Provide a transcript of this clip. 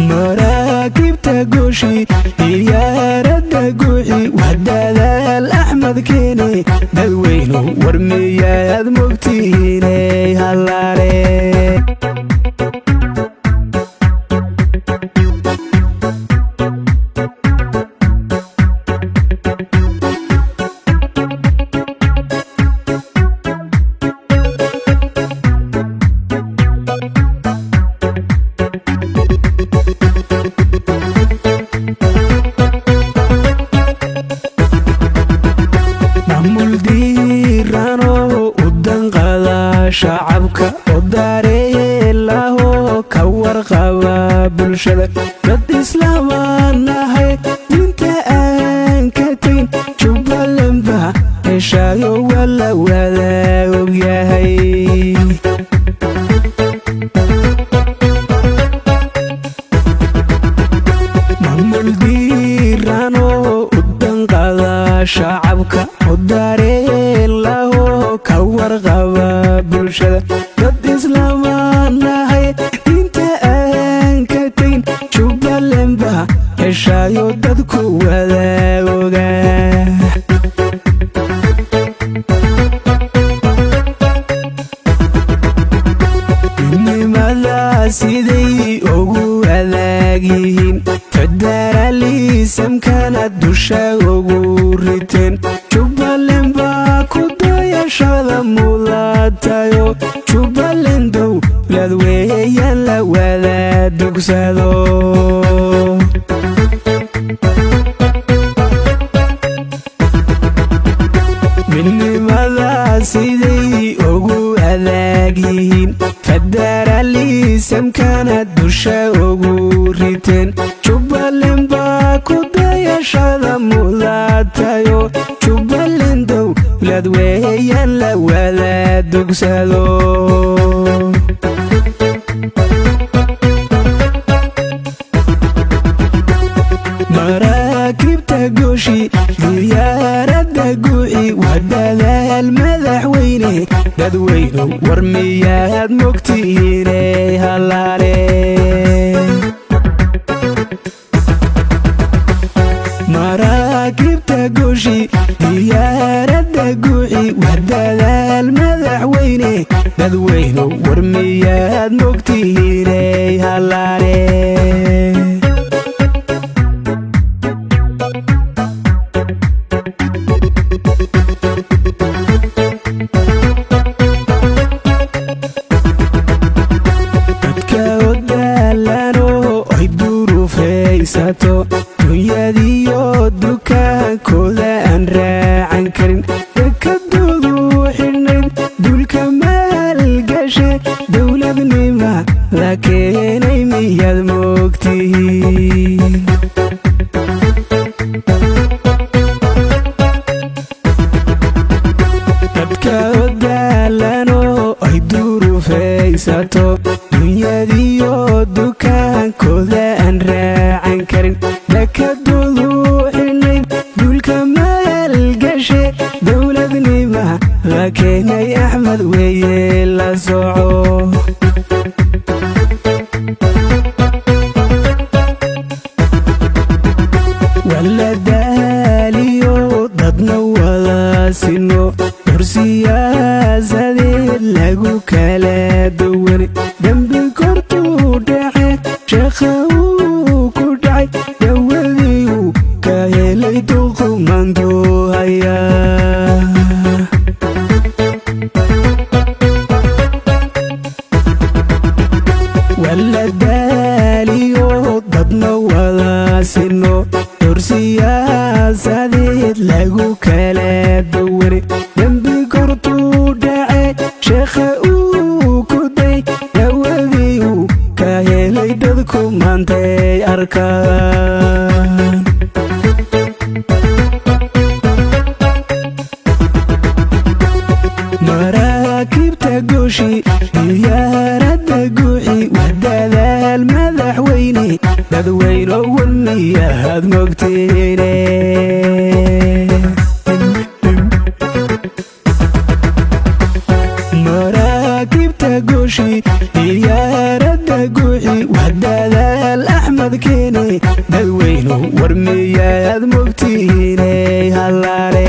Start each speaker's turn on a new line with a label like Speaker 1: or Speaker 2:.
Speaker 1: maraakibta gooshi diyaaradda guuxi wadadaal axmed keene dadweynu war miyaad mogtihiiney hallaale shacabka oo daareelaho ka warqaba bulshada dad islaamanahay diinta aan ka tegin jubbaland baa heshaayo waa la wada ogyahay maamul diirano u danqada shacabka oo daareelaho ka warqaba bulshada dad islaamanahay diinta aan ka tegin jubbaland baa heshaayo dadku wada ogaa midnimada siday ugu adag yihiin federaalisamkana dusha ugu riteen jubbaland baa ku dayashada mudatayo jubbaland dowlad weeyaan la wada dugsado midnimada siday ugu adag yihiin federaalisamkana dusha ugu riteen jubbaland baa ku dayashada mudatayo jubbaland dowlad weeyaan la wada dugsado maraakibta gooshi diyaaradda guuxi wadadaal madaxweyne dadweynu war miyaad mogtihiiney hallaale maraakibta gooshi diyaaradda guuxi wadadaal madaxweyne dadweynu war miyaad mogtihiiney hallaale dunyadiyo dukaankooda aan raacan karin dekadoodu xidhnayd dulka maalgashe dowladnima la keenay miyaad mogtihiin dadka odaalano ay durufaysato dunyadiyo dukaankooda aan raacan karin dekadoodu xidhnayd dulka maalgashe dowladnima la keenay axmed weeye la soco wala daaliyo dadna wada sino hor siyaasadeed lagu kala duwan dembi kortuu dhace sheekha uu ku dhacay dawadiiu ka helay duqumanduu hayaa wala daaliyo dadna wada sino hor siyaasadeed lagu kala duwan dembi kortuu dhace sheekha uu ku day dawadiiu ka helay dadku maantay arkaan maraakibta gooshi diyaaradda guuxi wadadaal madaxweyne dadweyno war miyaad mogtihiine maraakibta gooshi diyaaradda guuxi wadadaal axmed gurmadkeene dadweynu war miyaad mogtihiine halaale